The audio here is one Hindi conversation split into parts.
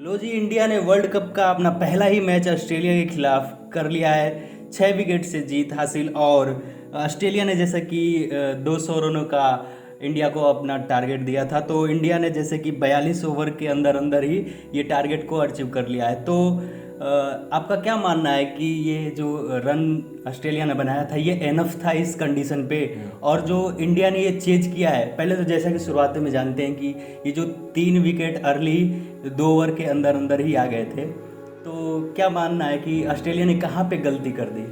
लो जी, इंडिया ने वर्ल्ड कप का अपना पहला ही मैच ऑस्ट्रेलिया के खिलाफ कर लिया है। 6 विकेट से जीत हासिल। और ऑस्ट्रेलिया ने जैसे कि 200 रनों का इंडिया को अपना टारगेट दिया था, तो इंडिया ने जैसे कि 42 ओवर के अंदर अंदर ही ये टारगेट को अचीव कर लिया है। तो आपका क्या मानना है कि ये जो रन ऑस्ट्रेलिया ने बनाया था ये एनफ था इस कंडीशन पे? और जो इंडिया ने ये चेज किया है, पहले तो जैसा कि शुरुआत में जानते हैं कि ये जो 3 विकेट अर्ली 2 ओवर के अंदर अंदर ही आ गए थे, तो क्या मानना है कि ऑस्ट्रेलिया ने कहाँ पे गलती कर दी?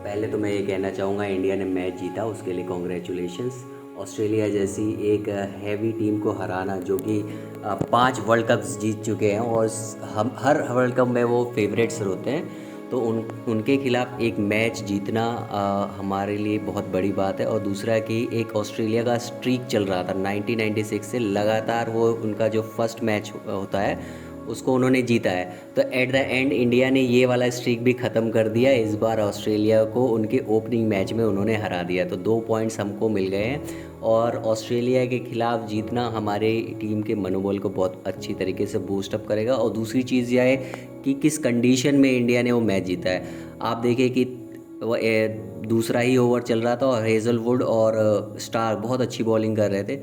पहले तो मैं ये कहना चाहूँगा, इंडिया ने मैच जीता उसके लिए कॉन्ग्रेचुलेशंस। ऑस्ट्रेलिया जैसी एक हैवी टीम को हराना, जो कि 5 वर्ल्ड कप्स जीत चुके हैं और हम हर वर्ल्ड कप में वो फेवरेट्स होते हैं, तो उनके खिलाफ एक मैच जीतना हमारे लिए बहुत बड़ी बात है। और दूसरा कि एक ऑस्ट्रेलिया का स्ट्रीक चल रहा था 1996 से लगातार, वो उनका जो फर्स्ट मैच होता है उसको उन्होंने जीता है। तो एट द एंड इंडिया ने ये वाला स्ट्रीक भी ख़त्म कर दिया। इस बार ऑस्ट्रेलिया को उनके ओपनिंग मैच में उन्होंने हरा दिया, तो 2 पॉइंट्स हमको मिल गए हैं। और ऑस्ट्रेलिया के खिलाफ जीतना हमारे टीम के मनोबल को बहुत अच्छी तरीके से बूस्ट अप करेगा। और दूसरी चीज़ यह है कि किस कंडीशन में इंडिया ने वो मैच जीता है। आप देखिए कि दूसरा ही ओवर चल रहा था और हेज़लवुड और स्टार्क बहुत अच्छी बॉलिंग कर रहे थे।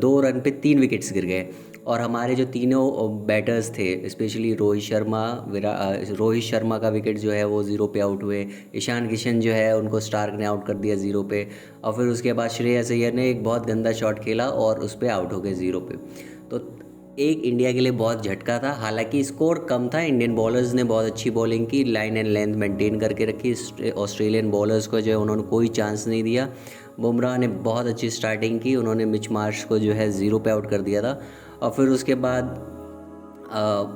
2 रन पे 3 विकेट्स गिर गए। और हमारे जो तीनों बैटर्स थे, स्पेशली रोहित शर्मा का विकेट जो है वो 0 पे आउट हुए। ईशान किशन जो है उनको स्टार्क ने आउट कर दिया 0 पे। और फिर उसके बाद श्रेयस अय्यर ने एक बहुत गंदा शॉट खेला और उस पर आउट हो गए 0 पे। तो एक इंडिया के लिए बहुत झटका था। हालांकि स्कोर कम था, इंडियन बॉलर्स ने बहुत अच्छी बॉलिंग की, लाइन एंड लेंथ मेंटेन करके रखी। ऑस्ट्रेलियन बॉलर्स को जो है उन्होंने कोई चांस नहीं दिया। बुमराह ने बहुत अच्छी स्टार्टिंग की, उन्होंने मिच मार्श को जो है 0 पे आउट कर दिया था। और फिर उसके बाद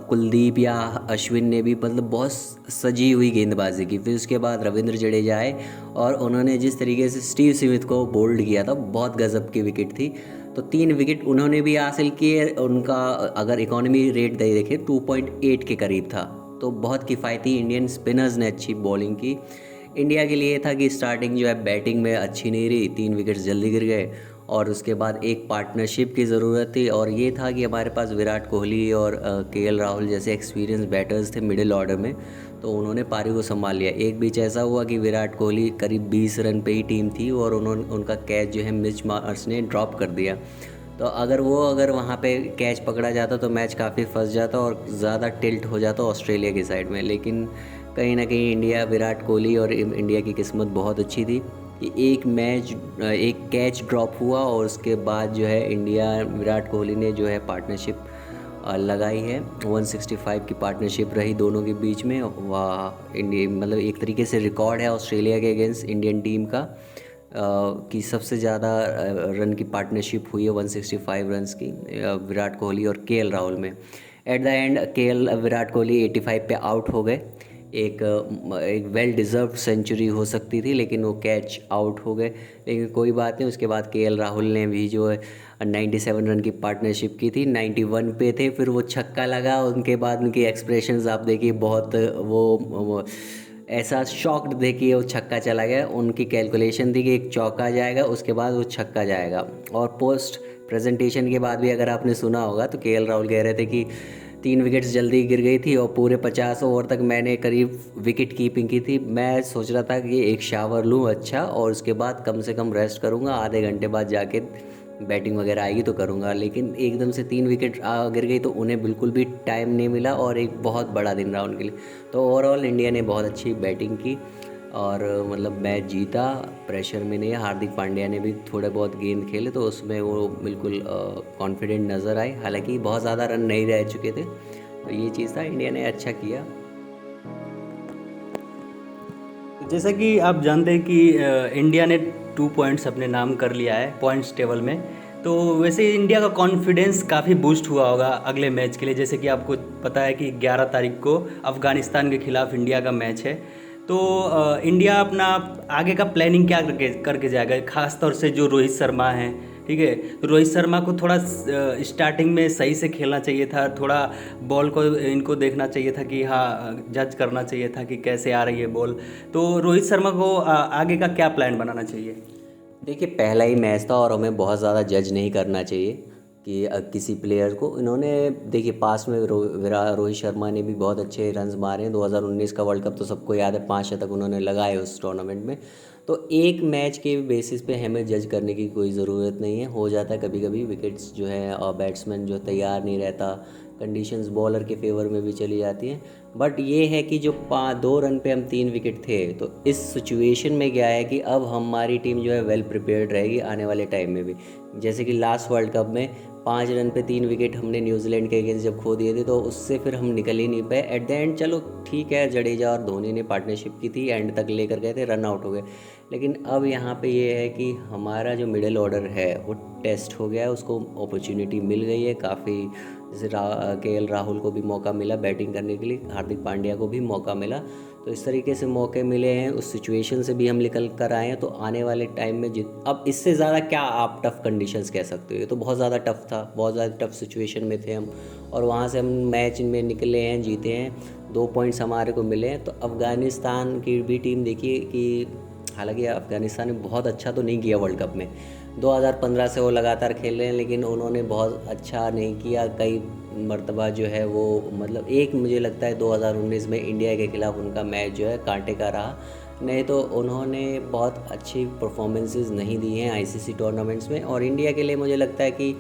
कुलदीप या अश्विन ने भी मतलब बहुत सजी हुई गेंदबाजी की। फिर उसके बाद रविंद्र जडेजा आए और उन्होंने जिस तरीके से स्टीव स्मिथ को बोल्ड किया था, बहुत गजब की विकेट थी। तो 3 विकेट उन्होंने भी हासिल किए। उनका अगर इकोनॉमी रेट देखें 2.8 के करीब था, तो बहुत किफ़ायती इंडियन स्पिनर्स ने अच्छी बॉलिंग की। इंडिया के लिए था कि स्टार्टिंग जो है बैटिंग में अच्छी नहीं रही, 3 विकेट्स जल्दी गिर गए। और उसके बाद एक पार्टनरशिप की ज़रूरत थी, और ये था कि हमारे पास विराट कोहली और केएल राहुल जैसे एक्सपीरियंस बैटर्स थे मिडिल ऑर्डर में, तो उन्होंने पारी को संभाल लिया। एक बीच ऐसा हुआ कि विराट कोहली करीब 20 रन पे ही टीम थी और उनका कैच जो है मिच मार्श ने ड्रॉप कर दिया। तो अगर वहाँ पे कैच पकड़ा जाता तो मैच काफ़ी फंस जाता और ज़्यादा टिल्ट हो जाता ऑस्ट्रेलिया की साइड में। लेकिन कहीं ना कहीं इंडिया, विराट कोहली और इंडिया की किस्मत बहुत अच्छी थी कि एक कैच ड्रॉप हुआ और उसके बाद जो है इंडिया, विराट कोहली ने जो है पार्टनरशिप लगाई है। 165 की पार्टनरशिप रही दोनों के बीच में। वाह, इंडिया मतलब एक तरीके से रिकॉर्ड है ऑस्ट्रेलिया के अगेंस्ट इंडियन टीम का, कि सबसे ज़्यादा रन की पार्टनरशिप हुई है 165 रन्स की विराट कोहली और केएल राहुल में। At the end Virat Kohli 85 पे आउट हो गए। एक वेल डिज़र्व्ड सेंचुरी हो सकती थी, लेकिन वो कैच आउट हो गए। लेकिन कोई बात नहीं, उसके बाद केएल राहुल ने भी जो है 97 रन की पार्टनरशिप की थी, 91 पे थे, फिर वो छक्का लगा। उनके बाद उनके एक्सप्रेशंस आप देखिए, बहुत वो ऐसा शॉक्ड देखिए, वो छक्का चला गया। उनकी कैलकुलेशन थी कि एक चौका जाएगा, उसके बाद वो छक्का जाएगा। और पोस्ट प्रेजेंटेशन के बाद भी अगर आपने सुना होगा तो केएल राहुल कह रहे थे कि 3 विकेट्स जल्दी गिर गई थी और पूरे 50 ओवर तक मैंने करीब विकेट कीपिंग की थी। मैं सोच रहा था कि एक शावर लूँ अच्छा, और उसके बाद कम से कम रेस्ट करूँगा, आधे घंटे बाद जाके बैटिंग वगैरह आएगी तो करूँगा। लेकिन एकदम से 3 विकेट गिर गई तो उन्हें बिल्कुल भी टाइम नहीं मिला, और एक बहुत बड़ा दिन रहा उनके लिए। तो ओवरऑल इंडिया ने बहुत अच्छी बैटिंग की और मतलब मैच जीता, प्रेशर में नहीं। हार्दिक पांड्या ने भी थोड़े बहुत गेंद खेले तो उसमें वो बिल्कुल कॉन्फिडेंट नज़र आए। हालांकि बहुत ज़्यादा रन नहीं रह चुके थे, तो ये चीज़ था, इंडिया ने अच्छा किया। जैसा कि आप जानते हैं कि इंडिया ने 2 पॉइंट्स अपने नाम कर लिया है पॉइंट्स टेबल में। तो वैसे इंडिया का कॉन्फिडेंस काफ़ी बूस्ट हुआ होगा अगले मैच के लिए। जैसे कि आपको पता है कि 11 तारीख को अफ़गानिस्तान के खिलाफ इंडिया का मैच है। तो इंडिया अपना आगे का प्लानिंग क्या करके करके जाएगा, खास तौर से जो रोहित शर्मा हैं, ठीक है? तो रोहित शर्मा को थोड़ा स्टार्टिंग में सही से खेलना चाहिए था, थोड़ा बॉल को इनको देखना चाहिए था कि हाँ, जज करना चाहिए था कि कैसे आ रही है बॉल। तो रोहित शर्मा को आगे का क्या प्लान बनाना चाहिए? देखिए, पहला ही मैच था और हमें बहुत ज़्यादा जज नहीं करना चाहिए। कि किसी प्लेयर को इन्होंने देखिए पास में रोहित शर्मा ने भी बहुत अच्छे रन्स मारे हैं। 2019 का वर्ल्ड कप तो सबको याद है, 5 शतक उन्होंने लगाए उस टूर्नामेंट में। तो एक मैच के बेसिस पे हमें जज करने की कोई ज़रूरत नहीं है। हो जाता है कभी कभी विकेट्स जो है और बैट्समैन जो तैयार नहीं रहता, कंडीशंस बॉलर के फेवर में भी चली जाती हैं। बट ये है कि जो 2 रन पे हम 3 विकेट थे, तो इस सिचुएशन में क्या है कि अब हमारी टीम जो है वेल प्रिपेयर्ड रहेगी आने वाले टाइम में भी। जैसे कि लास्ट वर्ल्ड कप में 5 रन पे 3 विकेट हमने न्यूजीलैंड के अगेंस्ट जब खो दिए थे, तो उससे फिर हम निकल ही नहीं पाए। एट द एंड चलो ठीक है, जडेजा और धोनी ने पार्टनरशिप की थी, एंड तक लेकर गए थे, रन आउट हो गए। लेकिन अब यहाँ पे ये है कि हमारा जो मिडिल ऑर्डर है वो टेस्ट हो गया है, उसको अपॉर्चुनिटी मिल गई है काफ़ी। जैसे केएल राहुल को भी मौका मिला बैटिंग करने के लिए, हार्दिक पांड्या को भी मौका मिला। तो इस तरीके से मौके मिले हैं, उस सिचुएशन से भी हम निकल कर आए हैं। तो आने वाले टाइम में अब इससे ज़्यादा क्या आप टफ़ कंडीशंस कह सकते हो। ये तो बहुत ज़्यादा टफ़ था, बहुत ज़्यादा टफ़ सिचुएशन में थे हम, और वहाँ से हम मैच में निकले हैं, जीते हैं, 2 पॉइंट्स हमारे को मिले हैं। तो अफ़गानिस्तान की भी टीम देखिए कि हालांकि अफ़गानिस्तान ने बहुत अच्छा तो नहीं किया वर्ल्ड कप में। 2015 से वो लगातार खेल रहे हैं, लेकिन उन्होंने बहुत अच्छा नहीं किया। कई मर्तबा जो है वो मतलब एक मुझे लगता है 2019 में इंडिया के ख़िलाफ़ उनका मैच जो है कांटे का रहा, नहीं तो उन्होंने बहुत अच्छी परफॉर्मेंसेस नहीं दी हैं आईसीसी टूर्नामेंट्स में। और इंडिया के लिए मुझे लगता है कि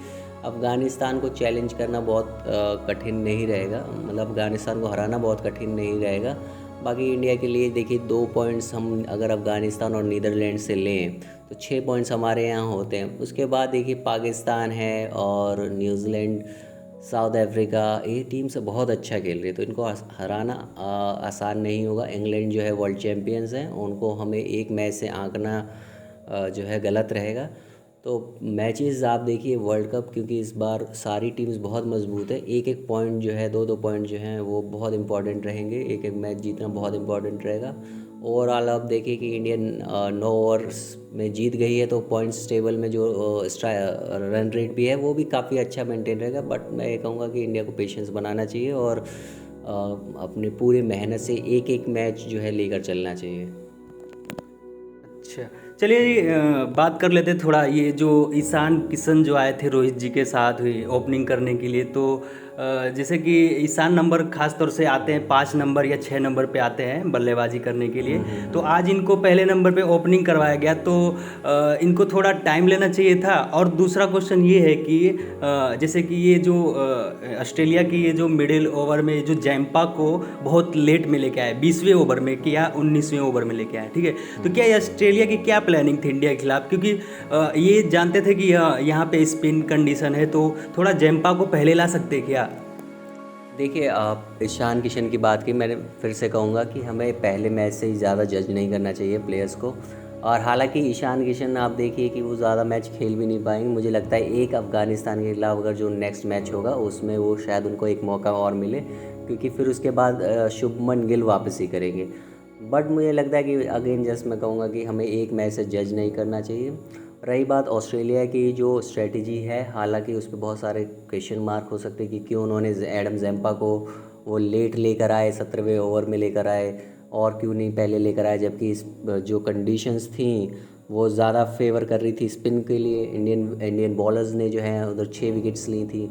अफ़गानिस्तान को चैलेंज करना बहुत कठिन नहीं रहेगा, मतलब अफ़गानिस्तान को हराना बहुत कठिन नहीं रहेगा। बाकी इंडिया के लिए देखिए 2 पॉइंट्स हम अगर अफ़गानिस्तान और नीदरलैंड से लें तो 6 पॉइंट्स हमारे यहाँ होते हैं। उसके बाद देखिए पाकिस्तान है और न्यूजीलैंड, साउथ अफ्रीका, ये टीम से बहुत अच्छा खेल रही है, तो इनको हराना आसान नहीं होगा। इंग्लैंड जो है वर्ल्ड चैम्पियंस हैं, उनको हमें एक मैच से आंकना जो है गलत रहेगा। तो मैचेस आप देखिए वर्ल्ड कप, क्योंकि इस बार सारी टीम्स बहुत मजबूत है, एक एक पॉइंट जो है 2-2 पॉइंट जो हैं वो बहुत इंपॉर्टेंट रहेंगे, एक एक मैच जीतना बहुत इंपॉर्टेंट रहेगा। ओवरऑल आप देखिए कि इंडियन 9 ओवर्स में जीत गई है, तो पॉइंट्स टेबल में जो रन रेट भी है वो भी काफ़ी अच्छा मेंटेन रहेगा। बट मैं ये कहूँगा कि इंडिया को पेशेंस बनाना चाहिए और अपने पूरे मेहनत से एक एक मैच जो है लेकर चलना चाहिए। अच्छा, चलिए जी, बात कर लेते थोड़ा ये जो ईशान किशन जो आए थे रोहित जी के साथ हुई ओपनिंग करने के लिए। तो जैसे कि ईशान नंबर खास तौर से आते हैं 5 नंबर या 6 नंबर पे आते हैं बल्लेबाजी करने के लिए। तो आज इनको पहले नंबर पे ओपनिंग करवाया गया, तो इनको थोड़ा टाइम लेना चाहिए था। और दूसरा क्वेश्चन ये है कि जैसे कि ये जो ऑस्ट्रेलिया की ये जो मिडिल ओवर में जो जैम्पा को बहुत लेट में लेके आए, 20वें ओवर में किया, 19वें ओवर में लेके आए, ठीक है। तो क्या ये ऑस्ट्रेलिया की क्या प्लानिंग थी इंडिया के खिलाफ, क्योंकि ये जानते थे कि यहाँ पे स्पिन कंडीशन है, तो थोड़ा जैम्पा को पहले ला सकते क्या। देखिए आप ईशान किशन की बात की, मैंने फिर से कहूँगा कि हमें पहले मैच से ही ज़्यादा जज नहीं करना चाहिए प्लेयर्स को। और हालांकि ईशान किशन आप देखिए कि वो ज़्यादा मैच खेल भी नहीं पाएंगे। मुझे लगता है एक अफ़गानिस्तान के खिलाफ अगर जो नेक्स्ट मैच होगा उसमें वो शायद उनको एक मौका और मिले, क्योंकि फिर उसके बाद शुभमन गिल वापसी करेंगे। बट मुझे लगता है कि अगेन जस्ट मैं कहूँगा कि हमें एक मैच से जज नहीं करना चाहिए। रही बात ऑस्ट्रेलिया की जो स्ट्रेटजी है, हालांकि उस पर बहुत सारे क्वेश्चन मार्क हो सकते हैं कि क्यों उन्होंने एडम जैम्पा को वो लेट लेकर आए, 17वें ओवर में लेकर आए, और क्यों नहीं पहले लेकर आए, जबकि इस जो कंडीशंस थी वो ज़्यादा फेवर कर रही थी स्पिन के लिए। इंडियन बॉलर्स ने जो है उधर 6 विकेट्स ली थी,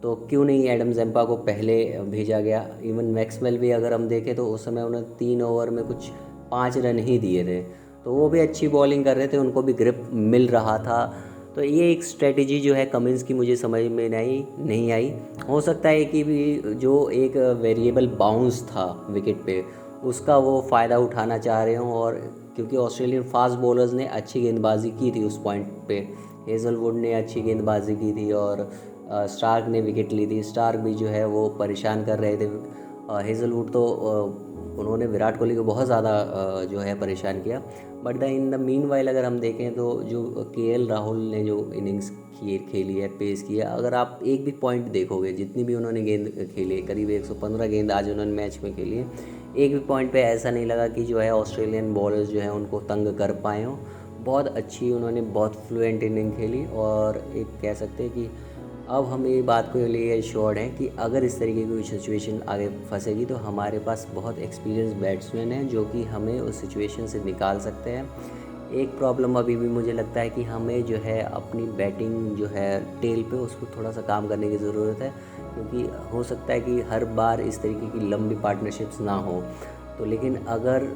तो क्यों नहीं एडम जैम्पा को पहले भेजा गया। इवन मैक्सवेल भी अगर हम देखें तो उस समय उन्होंने 3 ओवर में कुछ 5 रन ही दिए थे, तो वो भी अच्छी बॉलिंग कर रहे थे, उनको भी ग्रिप मिल रहा था। तो ये एक स्ट्रेटजी जो है कमिंस की मुझे समझ में नहीं आई। हो सकता है कि भी जो एक वेरिएबल बाउंस था विकेट पे उसका वो फ़ायदा उठाना चाह रहे हों, और क्योंकि ऑस्ट्रेलियन फास्ट बॉलर्स ने अच्छी गेंदबाजी की थी उस पॉइंट पे, हेज़लवुड ने अच्छी गेंदबाजी की थी और स्टार्क ने विकेट ली थी। स्टार्क भी जो है वो परेशान कर रहे थे। हेज़लवुड तो उन्होंने विराट कोहली को बहुत ज़्यादा जो है परेशान किया। But in the mean while अगर हम देखें तो जो केएल राहुल ने जो इनिंग्स खेली है, पेश किया, अगर आप एक भी पॉइंट देखोगे जितनी भी उन्होंने गेंद खेली, करीब 115 गेंद आज उन्होंने मैच में खेली है, एक भी पॉइंट पे ऐसा नहीं लगा कि जो है ऑस्ट्रेलियन बॉलर्स जो है उनको तंग कर पाए हों। बहुत अच्छी उन्होंने बहुत फ्लुएंट इनिंग खेली, और एक कह सकते हैं कि अब हम ये बात को लिए श्योर हैं कि अगर इस तरीके की कोई सिचुएशन आगे फंसेगी तो हमारे पास बहुत एक्सपीरियंस बैट्समैन हैं जो कि हमें उस सिचुएशन से निकाल सकते हैं। एक प्रॉब्लम अभी भी मुझे लगता है कि हमें जो है अपनी बैटिंग जो है टेल पे उसको थोड़ा सा काम करने की ज़रूरत है, क्योंकि हो सकता है कि हर बार इस तरीके की लंबी पार्टनरशिप्स ना हो। तो लेकिन अगर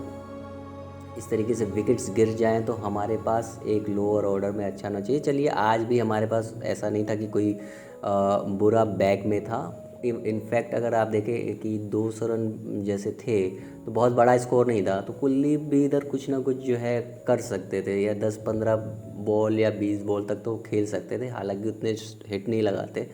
इस तरीके से विकेट्स गिर जाएं तो हमारे पास एक लोअर ऑर्डर में अच्छा होना चाहिए। चलिए आज भी हमारे पास ऐसा नहीं था कि कोई बुरा बैक में था। इनफैक्ट अगर आप देखें कि 200 रन जैसे थे तो बहुत बड़ा स्कोर नहीं था, तो कुलदीप भी इधर कुछ ना कुछ जो है कर सकते थे, या 10-15 बॉल या 20 बॉल तक तो खेल सकते थे, हालांकि उतने हिट नहीं लगाते,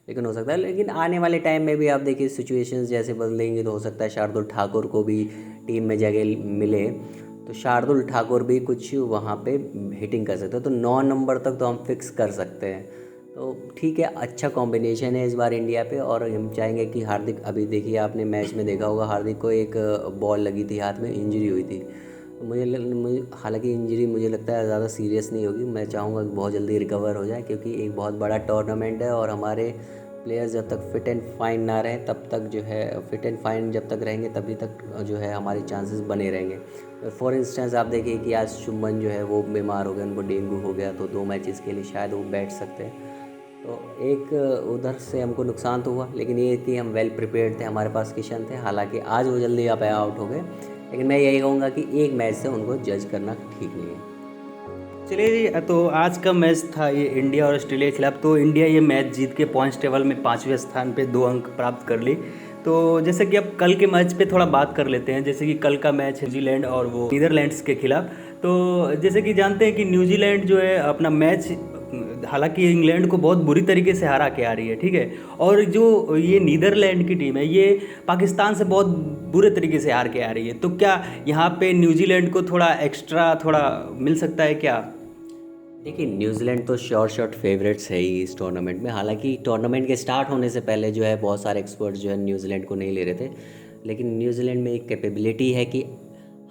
लेकिन हो सकता है। लेकिन आने वाले टाइम में भी आप देखिए सिचुएशंस जैसे बदलेंगे तो हो सकता है शार्दुल ठाकुर को भी टीम में जगह मिले, तो शार्दुल ठाकुर भी कुछ वहाँ पे हिटिंग कर सकते हैं, तो 9 नंबर तक तो हम फिक्स कर सकते हैं। तो ठीक है, अच्छा कॉम्बिनेशन है इस बार इंडिया पे, और हम चाहेंगे कि हार्दिक, अभी देखिए आपने मैच में देखा होगा हार्दिक को एक बॉल लगी थी हाथ में, इंजरी हुई थी। तो मुझे हालांकि इंजरी मुझे लगता है ज़्यादा सीरियस नहीं होगी, मैं चाहूँगा कि बहुत जल्दी रिकवर हो जाए, क्योंकि एक बहुत बड़ा टूर्नामेंट है और हमारे प्लेयर्स जब तक फिट एंड फाइन ना रहें तब तक जो है, फिट एंड फाइन जब तक रहेंगे तभी तक जो है हमारे चांसेस बने रहेंगे। फॉर इंस्टेंस आप देखिए कि आज शुभमन जो है वो बीमार हो गए, उनको डेंगू हो गया, तो 2 मैचेस के लिए शायद वो बैठ सकते हैं। तो एक उधर से हमको नुकसान तो हुआ, लेकिन ये कि हम वेल प्रिपेयर्ड थे, हमारे पास किशन थे, हालांकि आज वो जल्दी आप आउट हो गए, लेकिन मैं यही कहूँगा कि एक मैच से उनको जज करना ठीक नहीं है। चलिए जी, तो आज का मैच था ये इंडिया और ऑस्ट्रेलिया के खिलाफ। तो इंडिया ये मैच जीत के पॉइंट्स टेबल में 5वें स्थान पे 2 अंक प्राप्त कर ली। तो जैसे कि अब कल के मैच पे थोड़ा बात कर लेते हैं। जैसे कि कल का मैच है न्यूजीलैंड और वो नीदरलैंड्स के खिलाफ। तो जैसे कि जानते हैं कि न्यूजीलैंड जो है अपना मैच हालांकि इंग्लैंड को बहुत बुरी तरीके से हरा के आ रही है, ठीक है। और जो ये नीदरलैंड की टीम है ये पाकिस्तान से बहुत बुरे तरीके से हार के आ रही है। तो क्या यहाँ पे न्यूजीलैंड को थोड़ा एक्स्ट्रा थोड़ा मिल सकता है क्या? देखिए न्यूजीलैंड तो श्योर शॉट फेवरेट्स है ही इस टूर्नामेंट में, हालांकि टूर्नामेंट के स्टार्ट होने से पहले जो है बहुत सारे एक्सपर्ट्स जो है न्यूजीलैंड को नहीं ले रहे थे, लेकिन न्यूजीलैंड में एक कैपेबिलिटी है कि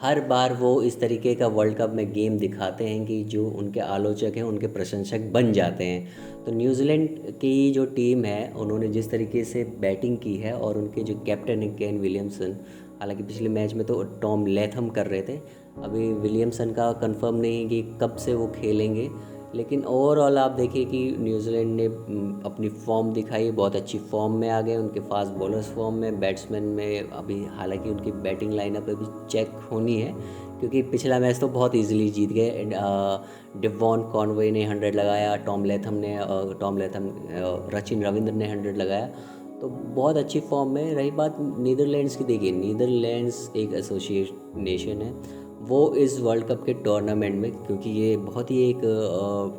हर बार वो इस तरीके का वर्ल्ड कप में गेम दिखाते हैं कि जो उनके आलोचक हैं उनके प्रशंसक बन जाते हैं। तो न्यूजीलैंड की जो टीम है उन्होंने जिस तरीके से बैटिंग की है, और उनके जो कैप्टन है केन विलियमसन, हालांकि पिछले मैच में तो टॉम लैथम कर रहे थे, अभी विलियमसन का कंफर्म नहीं है कि कब से वो खेलेंगे, लेकिन ओवरऑल आप देखिए कि न्यूजीलैंड ने अपनी फॉर्म दिखाई, बहुत अच्छी फॉर्म में आ गए, उनके फास्ट बॉलर्स फॉर्म में, बैट्समैन में अभी हालांकि उनकी बैटिंग लाइनअप अभी चेक होनी है, क्योंकि पिछला मैच तो बहुत इजीली जीत गए। डिवॉन कॉनवे ने 100 लगाया, टॉम लेथम रचिन रविंद्र ने 100 लगाया, तो बहुत अच्छी फॉर्म में। रही बात नीदरलैंड्स की, देखिए नीदरलैंड्स एक एसोसिएट नेशन है, वो इस वर्ल्ड कप के टूर्नामेंट में, क्योंकि ये बहुत ही एक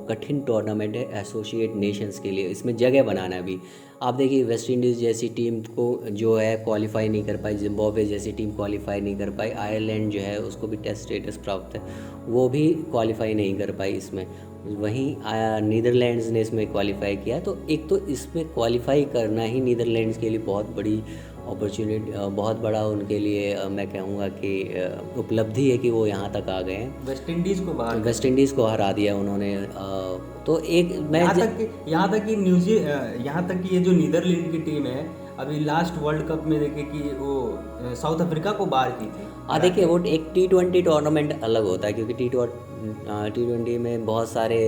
कठिन टूर्नामेंट है एसोसिएट नेशंस के लिए, इसमें जगह बनाना भी। आप देखिए वेस्ट इंडीज़ जैसी टीम को जो है क्वालिफाई नहीं कर पाई, जिम्बाब्वे जैसी टीम क्वालिफाई नहीं कर पाई, आयरलैंड जो है उसको भी टेस्ट स्टेटस प्राप्त है, वो भी क्वालिफाई नहीं कर पाई इसमें। वहीं नीदरलैंड्स ने इसमें क्वालिफाई किया, तो एक तो इसमें क्वालिफाई करना ही नीदरलैंड्स के लिए बहुत बड़ी अपॉर्चुनिटी, बहुत बड़ा उनके लिए मैं कहूँगा कि उपलब्धि है कि वो यहाँ तक आ गए हैं। वेस्ट इंडीज़ को हरा दिया उन्होंने। तो एक मैं यहाँ तक कि ये जो नीदरलैंड की टीम है अभी लास्ट वर्ल्ड कप में देखे कि वो साउथ अफ्रीका को बाहर की थी। हाँ देखिए, वो एक T20 टूर्नामेंट अलग होता है, क्योंकि T20 में बहुत सारे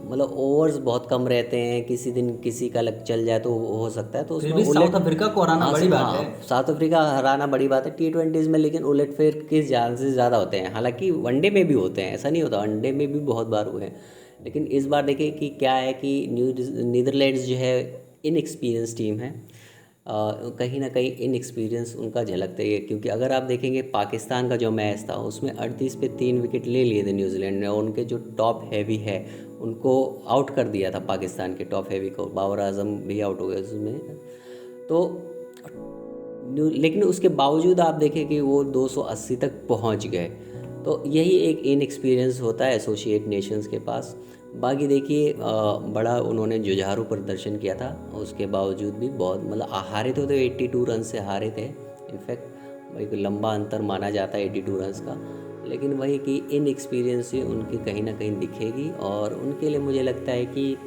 मतलब ओवर्स बहुत कम रहते हैं, किसी दिन किसी का लक चल जाए तो हो सकता है, तो उसमें साउथ अफ्रीका को हराना बड़ी बात है। साउथ अफ्रीका हराना बड़ी बात है T20s में, लेकिन उलटफेर के चांसेस ज़्यादा होते हैं। हालांकि वनडे में भी होते हैं, ऐसा नहीं होता, वनडे में भी बहुत बार हुए हैं, लेकिन इस बार देखिए कि क्या है कि नीदरलैंड्स जो है इनएक्सपीरियंस टीम है, कहीं ना कहीं इनएक्सपीरियंस उनका झलकता ही है, क्योंकि अगर आप देखेंगे पाकिस्तान का जो मैच था उसमें 38 पे 3 विकेट ले लिए थे न्यूजीलैंड ने, और उनके जो टॉप हैवी है उनको आउट कर दिया था, पाकिस्तान के टॉप हैवी को, बाबर आजम भी आउट हो गए उसमें। तो लेकिन उसके बावजूद आप देखें कि वो 280 तक पहुंच गए, तो यही एक इनएक्सपीरियंस होता है एसोसिएट नेशंस के पास। बाकी देखिए बड़ा उन्होंने जुझारू प्रदर्शन किया था, उसके बावजूद भी बहुत मतलब हारे तो 82 रन से हारे थे, इनफैक्ट एक लंबा अंतर माना जाता है 82 रन का, लेकिन वही कि इनएक्सपीरियंस से उनकी कहीं ना कहीं दिखेगी, और उनके लिए मुझे लगता है कि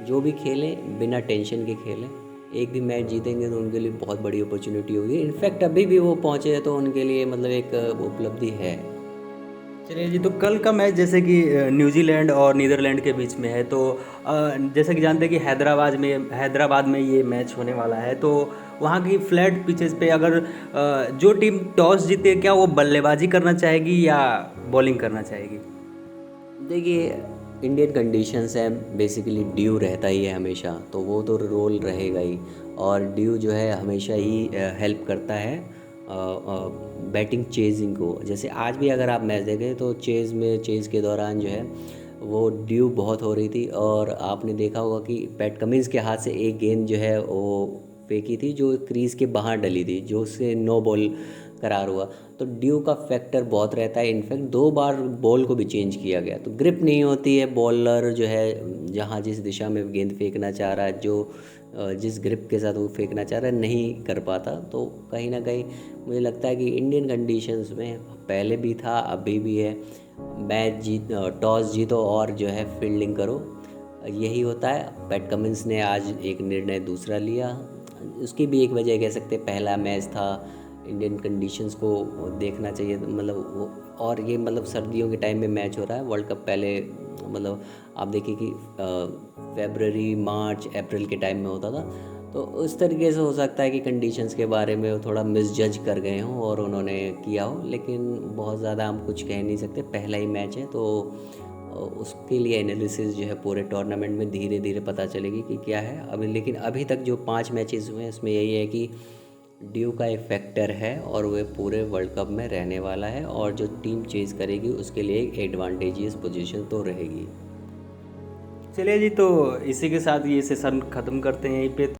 जो भी खेलें बिना टेंशन के खेलें, एक भी मैच जीतेंगे तो उनके लिए बहुत बड़ी अपॉर्चुनिटी होगी। इनफैक्ट अभी भी वो पहुँचे हैं तो उनके लिए मतलब एक उपलब्धि है। चलिए जी, तो कल का मैच जैसे कि न्यूजीलैंड और नीदरलैंड के बीच में है, तो जैसे कि जानते हैं कि हैदराबाद में ये मैच होने वाला है, तो वहाँ की फ्लैट पिचेस पे अगर जो टीम टॉस जीते, क्या वो बल्लेबाजी करना चाहेगी या बॉलिंग करना चाहेगी? देखिए, इंडियन कंडीशंस हैं, बेसिकली ड्यू रहता ही है हमेशा, तो वो तो रोल रहेगा ही। और ड्यू जो है हमेशा ही हेल्प करता है बैटिंग चेजिंग को। जैसे आज भी अगर आप मैच देखें तो चेज़ के दौरान जो है वो ड्यू बहुत हो रही थी, और आपने देखा होगा कि पैट कमिंस के हाथ से एक गेंद जो है वो फेंकी थी जो क्रीज़ के बाहर डली थी, जो उससे नो बॉल करार हुआ। तो ड्यू का फैक्टर बहुत रहता है। इनफैक्ट 2 बार बॉल को भी चेंज किया गया, तो ग्रिप नहीं होती है। बॉलर जो है जहाँ जिस दिशा में गेंद फेंकना चाह रहा है, जो जिस ग्रिप के साथ वो फेंकना चाह रहा है, नहीं कर पाता। तो कहीं ना कहीं मुझे लगता है कि इंडियन कंडीशंस में पहले भी था, अभी भी है, टॉस जीतो और जो है फील्डिंग करो, यही होता है। पैट कमिंस ने आज एक निर्णय दूसरा लिया। उसकी भी एक वजह कह सकते हैं, पहला मैच था, इंडियन कंडीशंस को देखना चाहिए, मतलब वो। और ये मतलब सर्दियों के टाइम में मैच हो रहा है, वर्ल्ड कप पहले मतलब आप देखिए कि फरवरी, मार्च, अप्रैल के टाइम में होता था। तो उस तरीके से हो सकता है कि कंडीशंस के बारे में वो थोड़ा मिसजज कर गए हों और उन्होंने किया हो, लेकिन बहुत ज़्यादा हम कुछ कह नहीं सकते, पहला ही मैच है। तो उसके लिए एनालिसिस जो है पूरे टूर्नामेंट में धीरे धीरे पता चलेगी कि क्या है अभी। लेकिन अभी तक जो 5 मैचेस हुए हैं उसमें यही है कि ड्यू का एक फैक्टर है और वह पूरे वर्ल्ड कप में रहने वाला है, और जो टीम चेज़ करेगी उसके लिए एक एडवांटेजियस पोजीशन तो रहेगी। चलिए जी, तो इसी के साथ ये सेशन ख़त्म करते हैं यहीं पे।